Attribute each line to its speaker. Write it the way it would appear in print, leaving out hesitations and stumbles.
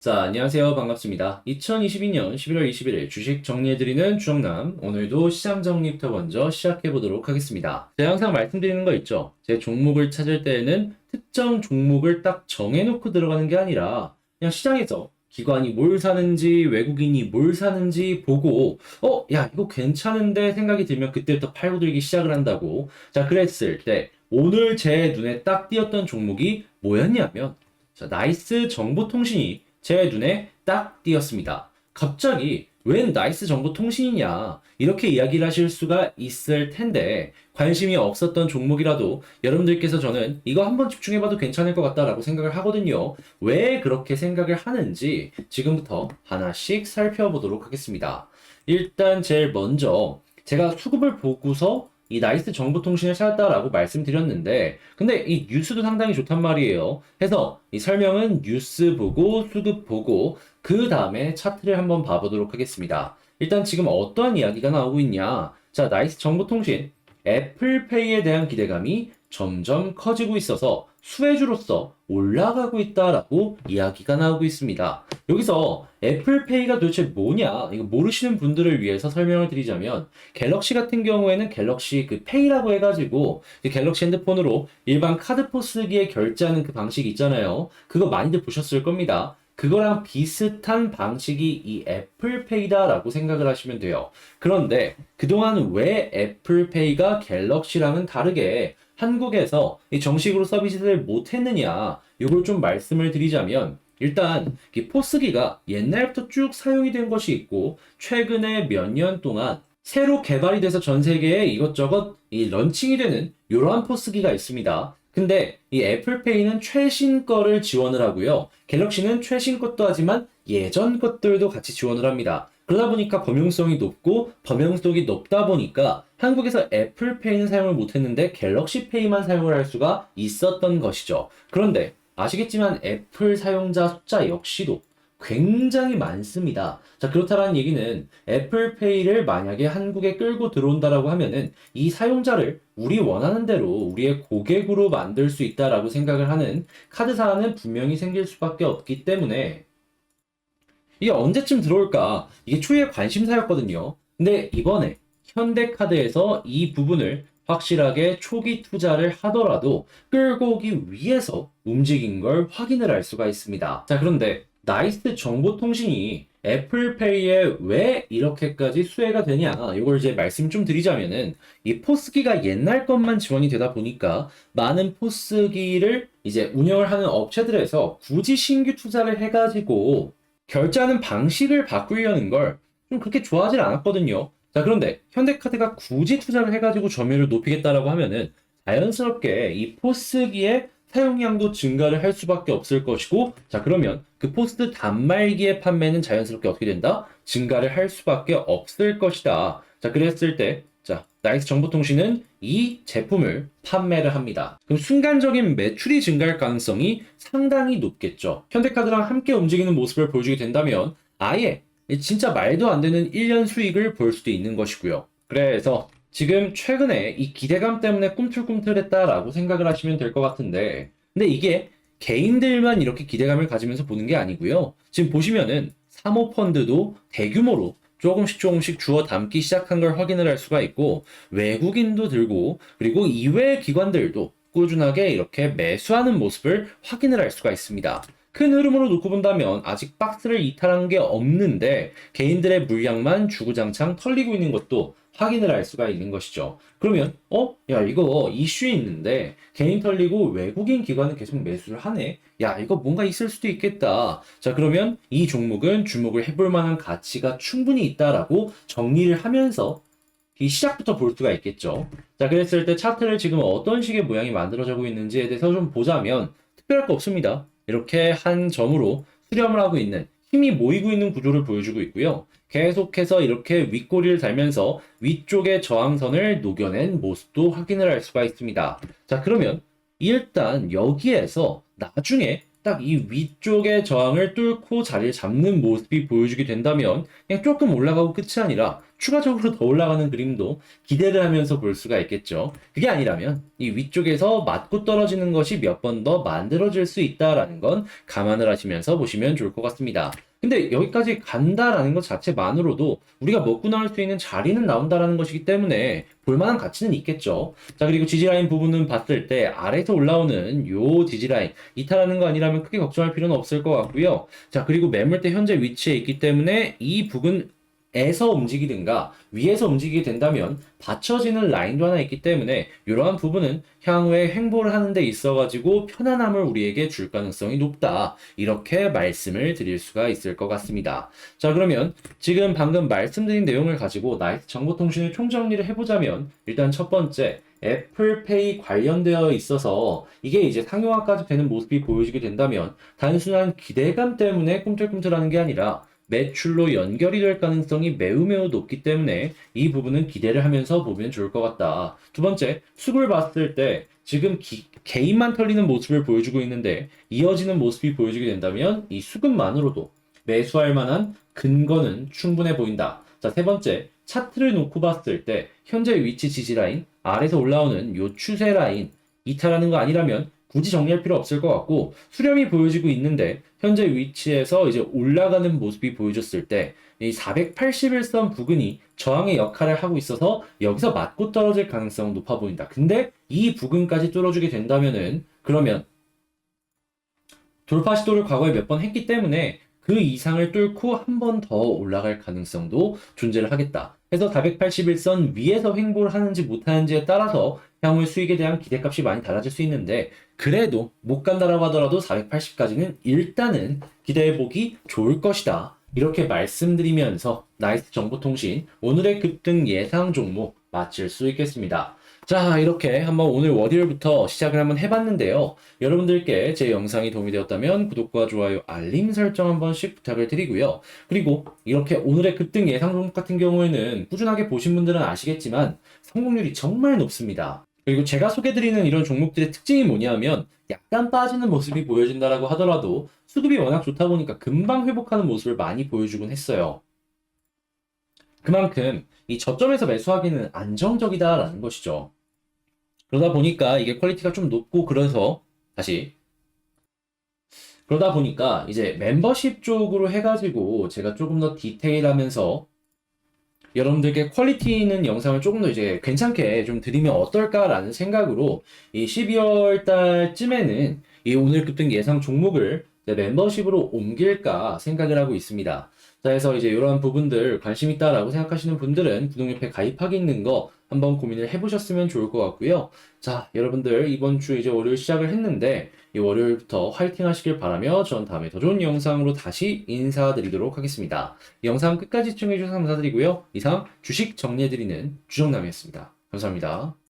Speaker 1: 자, 안녕하세요. 반갑습니다. 2022년 11월 21일 주식 정리해드리는 주정남. 오늘도 시장 정리부터 먼저 시작해보도록 하겠습니다. 제가 항상 말씀드리는 거 있죠? 제 종목을 찾을 때에는 특정 종목을 딱 정해놓고 들어가는 게 아니라 그냥 시장에서 기관이 뭘 사는지 외국인이 뭘 사는지 보고 야, 이거 괜찮은데 생각이 들면 그때부터 팔고 들기 시작을 한다고. 자, 그랬을 때 오늘 제 눈에 딱 띄었던 종목이 뭐였냐면 자, 나이스 정보통신이 제 눈에 딱 띄었습니다. 갑자기 웬 나이스 정보통신이냐 이렇게 이야기를 하실 수가 있을 텐데 관심이 없었던 종목이라도 여러분들께서 저는 이거 한번 집중해봐도 괜찮을 것 같다라고 생각을 하거든요. 왜 그렇게 생각을 하는지 지금부터 하나씩 살펴보도록 하겠습니다. 일단 제일 먼저 제가 수급을 보고서 이 나이스 정보통신을 찾았다라고 말씀드렸는데 근데 이 뉴스도 상당히 좋단 말이에요. 해서 이 설명은 뉴스 보고 수급 보고 그 다음에 차트를 한번 봐보도록 하겠습니다. 일단 지금 어떠한 이야기가 나오고 있냐. 자, 나이스 정보통신 애플페이에 대한 기대감이 점점 커지고 있어서 수혜주로서 올라가고 있다라고 이야기가 나오고 있습니다. 여기서 애플페이가 도대체 뭐냐? 이거 모르시는 분들을 위해서 설명을 드리자면 갤럭시 같은 경우에는 갤럭시 그 페이라고 해가지고 갤럭시 핸드폰으로 일반 카드 쓰기에 결제하는 그 방식 있잖아요. 그거 많이들 보셨을 겁니다. 그거랑 비슷한 방식이 이 애플페이다라고 생각을 하시면 돼요. 그런데 그동안 왜 애플페이가 갤럭시랑은 다르게 한국에서 이 정식으로 서비스를 못했느냐, 이걸 좀 말씀을 드리자면 일단 이 포스기가 옛날부터 쭉 사용이 된 것이 있고 최근에 몇 년 동안 새로 개발이 돼서 전 세계에 이것저것 이 런칭이 되는 이러한 포스기가 있습니다. 근데 이 애플페이는 최신 거를 지원을 하고요. 갤럭시는 최신 것도 하지만 예전 것들도 같이 지원을 합니다. 그러다 보니까 범용성이 높고 범용성이 높다 보니까 한국에서 애플페이는 사용을 못했는데 갤럭시페이만 사용을 할 수가 있었던 것이죠. 그런데 아시겠지만 애플 사용자 숫자 역시도 굉장히 많습니다. 자, 그렇다는 얘기는 애플페이를 만약에 한국에 끌고 들어온다라고 하면은 이 사용자를 우리 원하는 대로 우리의 고객으로 만들 수 있다라고 생각을 하는 카드사는 분명히 생길 수밖에 없기 때문에 이게 언제쯤 들어올까? 이게 초유의 관심사였거든요. 근데 이번에 현대카드에서 이 부분을 확실하게 초기 투자를 하더라도 끌고 오기 위해서 움직인 걸 확인을 할 수가 있습니다. 자, 그런데 나이스 정보통신이 애플페이에 왜 이렇게까지 수혜가 되냐? 이걸 이제 말씀 좀 드리자면은 이 포스기가 옛날 것만 지원이 되다 보니까 많은 포스기를 이제 운영을 하는 업체들에서 굳이 신규 투자를 해가지고 결제하는 방식을 바꾸려는 걸 좀 그렇게 좋아하진 않았거든요. 자, 그런데 현대카드가 굳이 투자를 해가지고 점유율을 높이겠다라고 하면은 자연스럽게 이 포스기의 사용량도 증가를 할 수밖에 없을 것이고, 자, 그러면 그 포스트 단말기의 판매는 자연스럽게 어떻게 된다? 증가를 할 수밖에 없을 것이다. 자, 그랬을 때, 자, 나이스 정보통신은 이 제품을 판매를 합니다. 그럼 순간적인 매출이 증가할 가능성이 상당히 높겠죠. 현대카드랑 함께 움직이는 모습을 보여주게 된다면 아예 진짜 말도 안 되는 1년 수익을 볼 수도 있는 것이고요. 그래서 지금 최근에 이 기대감 때문에 꿈틀꿈틀했다라고 생각을 하시면 될 것 같은데 근데 이게 개인들만 이렇게 기대감을 가지면서 보는 게 아니고요. 지금 보시면은 사모펀드도 대규모로 조금씩 주워 담기 시작한 걸 확인을 할 수가 있고 외국인도 들고 그리고 이외 기관들도 꾸준하게 이렇게 매수하는 모습을 확인을 할 수가 있습니다. 큰 흐름으로 놓고 본다면 아직 박스를 이탈한 게 없는데 개인들의 물량만 주구장창 털리고 있는 것도 확인을 할 수가 있는 것이죠. 그러면 야, 이거 이슈 있는데 개인 털리고 외국인 기관은 계속 매수를 하네. 야, 이거 뭔가 있을 수도 있겠다. 자, 그러면 이 종목은 주목을 해볼 만한 가치가 충분히 있다라고 정리를 하면서 이 시작부터 볼 수가 있겠죠. 자, 그랬을 때 차트를 지금 어떤 식의 모양이 만들어지고 있는지에 대해서 좀 보자면 특별할 거 없습니다. 이렇게 한 점으로 수렴을 하고 있는 힘이 모이고 있는 구조를 보여주고 있고요. 계속해서 이렇게 윗꼬리를 달면서 위쪽의 저항선을 녹여낸 모습도 확인을 할 수가 있습니다. 자, 그러면 일단 여기에서 나중에 딱 이 위쪽의 저항을 뚫고 자리를 잡는 모습이 보여주게 된다면 그냥 조금 올라가고 끝이 아니라 추가적으로 더 올라가는 그림도 기대를 하면서 볼 수가 있겠죠. 그게 아니라면 이 위쪽에서 맞고 떨어지는 것이 몇 번 더 만들어질 수 있다라는 건 감안을 하시면서 보시면 좋을 것 같습니다. 근데 여기까지 간다라는 것 자체만으로도 우리가 먹고 나올 수 있는 자리는 나온다라는 것이기 때문에 볼만한 가치는 있겠죠. 자, 그리고 지지라인 부분은 봤을 때 아래에서 올라오는 요 지지라인 이탈하는 거 아니라면 크게 걱정할 필요는 없을 것 같고요. 자, 그리고 매물대 현재 위치에 있기 때문에 이 부근에서 움직이든가 위에서 움직이게 된다면 받쳐지는 라인도 하나 있기 때문에 이러한 부분은 향후에 행보를 하는 데 있어가지고 편안함을 우리에게 줄 가능성이 높다. 이렇게 말씀을 드릴 수가 있을 것 같습니다. 자, 그러면 지금 방금 말씀드린 내용을 가지고 나이스 정보통신을 총정리를 해보자면 일단 첫 번째 애플페이 관련되어 있어서 이게 이제 상용화까지 되는 모습이 보여지게 된다면 단순한 기대감 때문에 꿈틀꿈틀하는 게 아니라 매출로 연결이 될 가능성이 매우 매우 높기 때문에 이 부분은 기대를 하면서 보면 좋을 것 같다. 두 번째, 수급을 봤을 때 지금 개인만 털리는 모습을 보여주고 있는데 이어지는 모습이 보여지게 된다면 이 수급만으로도 매수할 만한 근거는 충분해 보인다. 자, 세 번째, 차트를 놓고 봤을 때 현재 위치 지지라인, 아래서 올라오는 요 추세 라인 이탈하는 거 아니라면 굳이 정리할 필요 없을 것 같고 수렴이 보여지고 있는데 현재 위치에서 이제 올라가는 모습이 보여졌을 때 이 481선 부근이 저항의 역할을 하고 있어서 여기서 맞고 떨어질 가능성은 높아 보인다. 근데 이 부근까지 뚫어주게 된다면은 그러면 돌파 시도를 과거에 몇 번 했기 때문에 그 이상을 뚫고 한 번 더 올라갈 가능성도 존재를 하겠다. 해서 481선 위에서 횡보를 하는지 못하는지에 따라서 향후 수익에 대한 기대값이 많이 달라질 수 있는데 그래도 못 간다라고 하더라도 480까지는 일단은 기대해보기 좋을 것이다. 이렇게 말씀드리면서 나이스 정보통신 오늘의 급등 예상 종목 마칠 수 있겠습니다. 자, 이렇게 한번 오늘 월요일부터 시작을 한번 해봤는데요. 여러분들께 제 영상이 도움이 되었다면 구독과 좋아요, 알림 설정 한 번씩 부탁을 드리고요. 그리고 이렇게 오늘의 급등 예상 종목 같은 경우에는 꾸준하게 보신 분들은 아시겠지만 성공률이 정말 높습니다. 그리고 제가 소개드리는 이런 종목들의 특징이 뭐냐면 약간 빠지는 모습이 보여진다라고 하더라도 수급이 워낙 좋다 보니까 금방 회복하는 모습을 많이 보여주곤 했어요. 그만큼 이 저점에서 매수하기는 안정적이다라는 것이죠. 그러다 보니까 이게 퀄리티가 좀 높고 그러다 보니까 이제 멤버십 쪽으로 해가지고 제가 조금 더 디테일하면서 여러분들께 퀄리티 있는 영상을 조금 더 이제 괜찮게 좀 드리면 어떨까라는 생각으로 이 12월 달쯤에는 이 오늘 급등 예상 종목을 멤버십으로 옮길까 생각을 하고 있습니다. 자, 그래서 이제 이러한 부분들 관심 있다라고 생각하시는 분들은 구독협회 가입하기 있는 거 한번 고민을 해보셨으면 좋을 것 같고요. 자, 여러분들 이번 주 이제 월요일 시작을 했는데 이 월요일부터 화이팅 하시길 바라며 전 다음에 더 좋은 영상으로 다시 인사드리도록 하겠습니다. 영상 끝까지 시청해주셔서 감사드리고요. 이상 주식 정리해드리는 주정남이었습니다. 감사합니다.